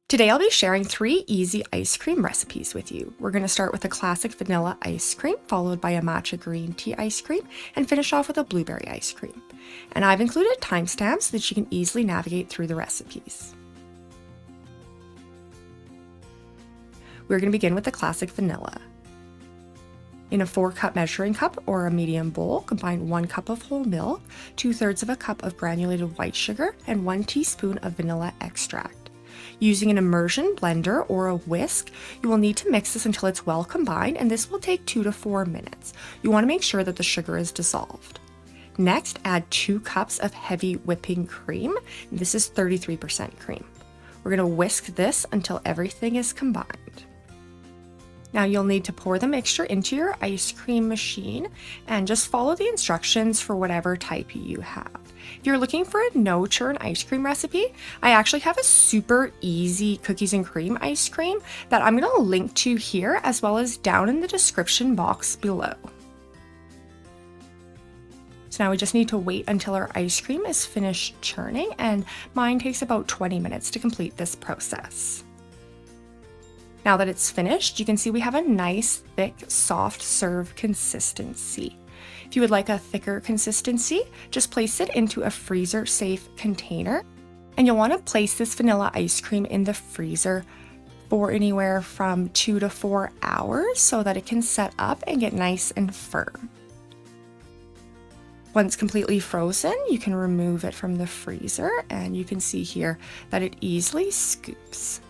Today I'll be sharing 3 easy ice cream recipes with you. We're going to start with a classic vanilla ice cream, followed by a matcha green tea ice cream, and finish off with a blueberry ice cream. And I've included timestamps so that you can easily navigate through the recipes. We're going to begin with the classic vanilla. In a 4-cup measuring cup or a medium bowl, combine 1 cup of whole milk, 2/3 of a cup of granulated white sugar, and 1 teaspoon of vanilla extract. Using an immersion blender or a whisk, you will need to mix this until it's well combined, and this will take 2 to 4 minutes. You want to make sure that the sugar is dissolved. Next, add 2 cups of heavy whipping cream. This is 33% cream. We're going to whisk this until everything is combined. Now you'll need to pour the mixture into your ice cream machine and just follow the instructions for whatever type you have. If you're looking for a no churn ice cream recipe, I actually have a super easy cookies and cream ice cream that I'm going to link to here as well as down in the description box below. So now we just need to wait until our ice cream is finished churning, and mine takes about 20 minutes to complete this process. Now that it's finished, you can see we have a nice, thick, soft serve consistency. If you would like a thicker consistency, just place it into a freezer-safe container. And you'll want to place this vanilla ice cream in the freezer for anywhere from 2 to 4 hours so that it can set up and get nice and firm. Once completely frozen, you can remove it from the freezer, and you can see here that it easily scoops.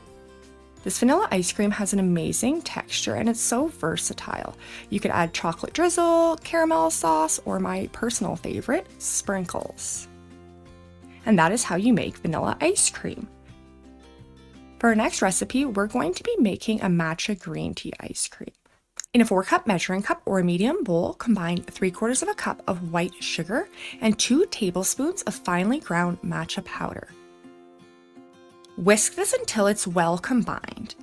This vanilla ice cream has an amazing texture and it's so versatile. You could add chocolate drizzle, caramel sauce, or my personal favorite, sprinkles. And that is how you make vanilla ice cream. For our next recipe, we're going to be making a matcha green tea ice cream. In a 4-cup measuring cup or a medium bowl, combine 3/4 of a cup of white sugar and 2 tablespoons of finely ground matcha powder. Whisk this until it's well combined.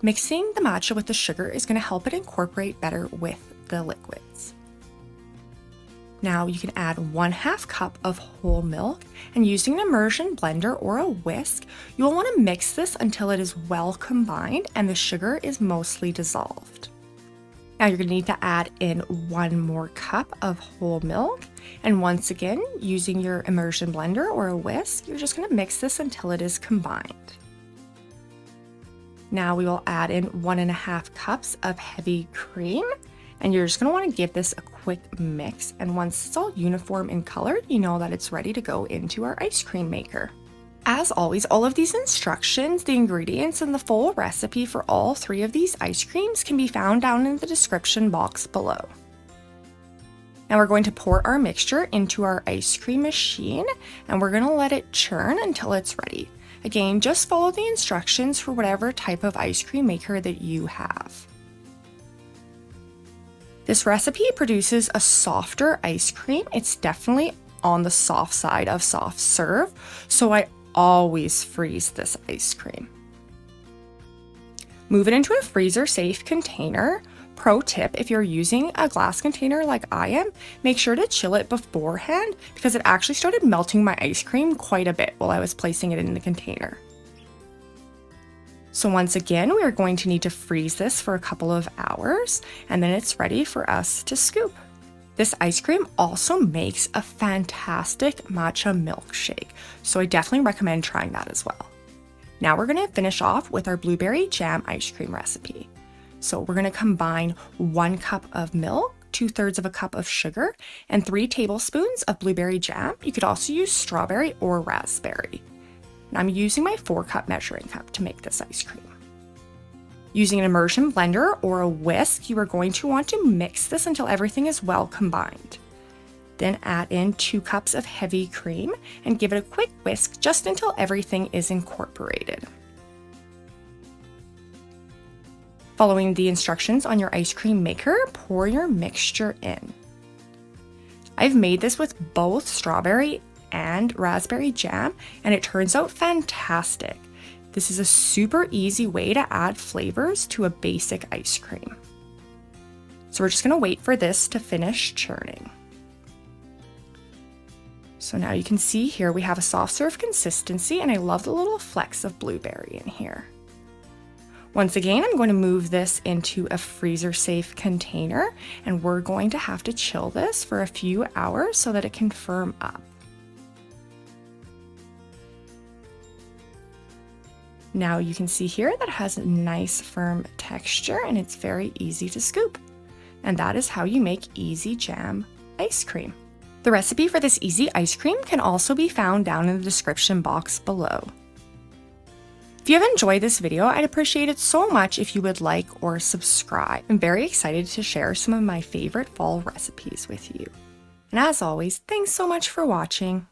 Mixing the matcha with the sugar is going to help it incorporate better with the liquids. Now you can add 1/2 cup of whole milk, and using an immersion blender or a whisk, you'll want to mix this until it is well combined and the sugar is mostly dissolved. Now you're going to need to add in 1 more cup of whole milk, and once again, using your immersion blender or a whisk, you're just going to mix this until it is combined. Now we will add in 1.5 cups of heavy cream, and you're just going to want to give this a quick mix, and once it's all uniform in color, you know that it's ready to go into our ice cream maker. As always, all of these instructions, the ingredients, and the full recipe for all 3 of these ice creams can be found down in the description box below. Now we're going to pour our mixture into our ice cream machine, and we're going to let it churn until it's ready. Again, just follow the instructions for whatever type of ice cream maker that you have. This recipe produces a softer ice cream. It's definitely on the soft side of soft serve, so I always freeze this ice cream. Move it into a freezer-safe container. Pro tip, if you're using a glass container like I am, make sure to chill it beforehand because it actually started melting my ice cream quite a bit while I was placing it in the container. So once again, we are going to need to freeze this for a couple of hours, and then it's ready for us to scoop. This ice cream also makes a fantastic matcha milkshake, so I definitely recommend trying that as well. Now we're going to finish off with our blueberry jam ice cream recipe. So we're going to combine 1 cup of milk, 2/3 of a cup of sugar, and 3 tablespoons of blueberry jam. You could also use strawberry or raspberry. And I'm using my 4-cup measuring cup to make this ice cream. Using an immersion blender or a whisk, you are going to want to mix this until everything is well combined. Then add in 2 cups of heavy cream and give it a quick whisk just until everything is incorporated. Following the instructions on your ice cream maker, pour your mixture in. I've made this with both strawberry and raspberry jam, and it turns out fantastic. This is a super easy way to add flavors to a basic ice cream. So we're just going to wait for this to finish churning. So now you can see here we have a soft serve consistency, and I love the little flecks of blueberry in here. Once again, I'm going to move this into a freezer-safe container, and we're going to have to chill this for a few hours so that it can firm up. Now you can see here that it has a nice firm texture and it's very easy to scoop. And that is how you make easy jam ice cream. The recipe for this easy ice cream can also be found down in the description box below. If you have enjoyed this video, I'd appreciate it so much if you would like or subscribe. I'm very excited to share some of my favorite fall recipes with you. And as always, thanks so much for watching.